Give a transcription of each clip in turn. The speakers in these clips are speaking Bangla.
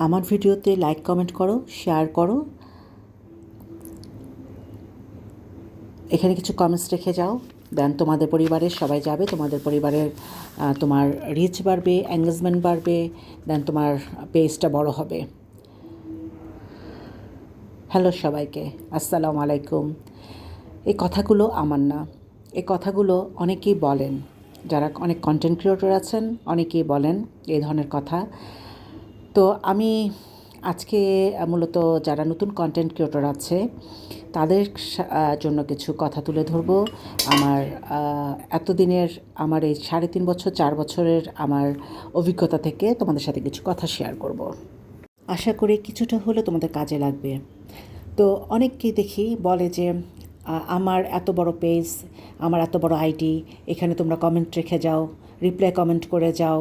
আমার ভিডিওতে লাইক কমেন্ট করো, শেয়ার করো, এখানে কিছু কমেন্টস রেখে যাও। দেন তোমাদের পরিবারের সবাই যাবে, তোমাদের পরিবারের তোমার রিচ বাড়বে, এঙ্গেজমেন্ট বাড়বে, দেন তোমার পেজটা বড় হবে। হ্যালো সবাইকে, আসসালামু আলাইকুম। এই কথাগুলো আমার না, এই কথাগুলো অনেকেই বলেন, যারা অনেক কন্টেন্ট ক্রিয়েটর আছেন অনেকেই বলেন এই ধরনের কথা। তো আমি আজকে মূলত যারা নতুন কন্টেন্ট ক্রিয়েটর আছে তাদের জন্য কিছু কথা তুলে ধরবো। আমার এতদিনের আমার এই 3.5 বছর 4 বছরের আমার অভিজ্ঞতা থেকে তোমাদের সাথে কিছু কথা শেয়ার করব। আশা করি কিছুটা হলে তোমাদের কাজে লাগবে। তো অনেককেই দেখি বলে যে আমার এত বড় পেজ, আমার এত বড় আইডি, এখানে তোমরা কমেন্ট রেখে যাও, রিপ্লাই কমেন্ট করে যাও,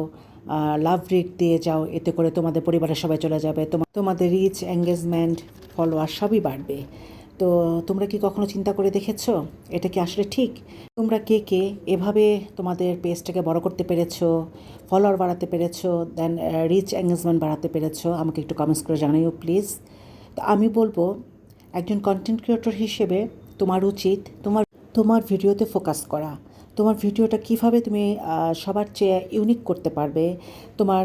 লাভ রেট দিয়ে যাও, এতে করে তোমাদের পরিবারের সবাই চলে যাবে, তোমাদের রিচ, এঙ্গেজমেন্ট, ফলোয়ার সবই বাড়বে। তো তোমরা কি কখনো চিন্তা করে দেখেছো এটা কি আসলে ঠিক? তোমরা কে কে এভাবে তোমাদের পেজটাকে বড় করতে পেরেছো, ফলোয়ার বাড়াতে পেরেছো, দেন রিচ এঙ্গেজমেন্ট বাড়াতে পেরেছো? আমাকে একটু কমেন্টস করে জানাইও প্লিজ। তো আমি বলবো একজন কন্টেন্ট ক্রিয়েটর হিসেবে তোমার উচিত তোমার ভিডিওতে ফোকাস করা। তোমার ভিডিওটা কিভাবে তুমি সবার চেয়ে ইউনিক করতে পারবে, তোমার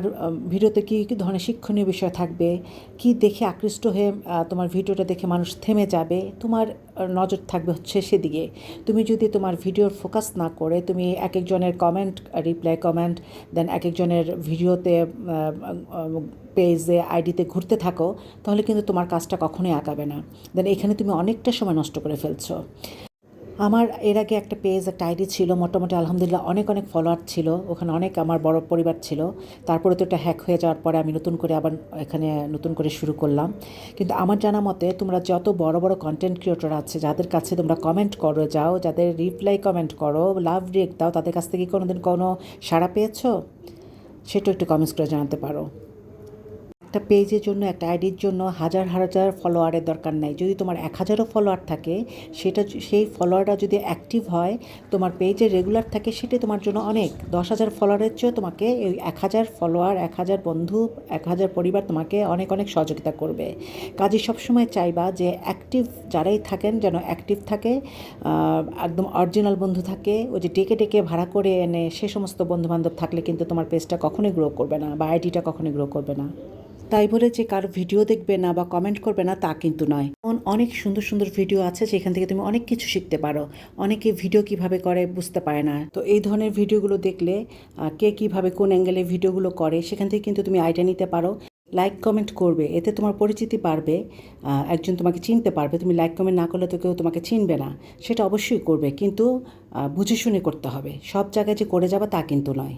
ভিডিওতে কী কী ধরনের শিক্ষণীয় বিষয় থাকবে, কি দেখে আকৃষ্ট হয়ে তোমার ভিডিওটা দেখে মানুষ থেমে যাবে, তোমার নজর থাকবে হচ্ছে সেদিকে। তুমি যদি তোমার ভিডিওর ফোকাস না করে তুমি এক একজনের কমেন্ট, রিপ্লাই কমেন্ট, দেন এক একজনের ভিডিওতে, পেজে, আইডিতে ঘুরতে থাকো, তাহলে কিন্তু তোমার কাজটা কখনোই আগাবে না। দেন এখানে তুমি অনেকটা সময় নষ্ট করে ফেলছো। আমার এর আগে একটা পেজ, একটা আইডি ছিল, মোটামুটি আলহামদুলিল্লাহ অনেক ফলোয়ার ছিল, ওখানে অনেক আমার বড় পরিবার ছিল। তারপরে তো এটা হ্যাক হয়ে যাওয়ার পরে আমি নতুন করে আবার এখানে নতুন করে শুরু করলাম। কিন্তু আমার জানা মতে তোমরা যত বড় বড় কন্টেন্ট ক্রিয়েটর আছে যাদের কাছে তোমরা কমেন্ট করো যাও, যাদের রিপ্লাই কমেন্ট করো, লাভ রিয়েক্ট দাও, তাদের কাছ থেকে কোনোদিন কোনো সাড়া পেয়েছো? সেটা একটু কমেন্টস করে জানাতে পারো। একটা পেজের জন্য, একটা আইডির জন্য হাজার হাজার ফলোয়ারের দরকার নাই। যদি তোমার 1000ও ফলোয়ার থাকে, সেই ফলোয়ারটা যদি অ্যাক্টিভ হয়, তোমার পেজে রেগুলার থাকে, সেটাই তোমার জন্য অনেক। 10,000 ফলোয়ারের চেয়েও তোমাকে এই 1000 ফলোয়ার, 1000 বন্ধু, 1000 পরিবার তোমাকে অনেক সহযোগিতা করবে। কাজে সবসময় চাইবা যে অ্যাক্টিভ যারাই থাকেন যেন অ্যাক্টিভ থাকে, একদম অরিজিনাল বন্ধু থাকে। ওই যে ডেকে ডেকে ভাড়া করে এনে সে সমস্ত বন্ধুবান্ধব থাকলে কিন্তু তোমার পেজটা কখনোই গ্রো করবে না, বা আইডিটা কখনোই গ্রো করবে না। তাই বলে যে কারো ভিডিও দেখবে না বা কমেন্ট করবে না তা কিন্তু নয়। অনেক সুন্দর সুন্দর ভিডিও আছে যেখান থেকে তুমি অনেক কিছু শিখতে পারো। অনেকে ভিডিও কিভাবে করে বুঝতে পারে না, তো এই ধরনের ভিডিওগুলো দেখলে কে কিভাবে কোন অ্যাঙ্গেলে ভিডিওগুলো করে সেখান থেকে কিন্তু তুমি আইডিয়া নিতে পারো। লাইক কমেন্ট করবে, এতে তোমার পরিচিতি বাড়বে, একজন তোমাকে চিনতে পারবে। তুমি লাইক কমেন্ট না করলে তো কেউ তোমাকে চিনবে না, সেটা অবশ্যই করবে, কিন্তু বুঝে শুনে করতে হবে। সব জায়গায় যে করে যাবে তা কিন্তু নয়।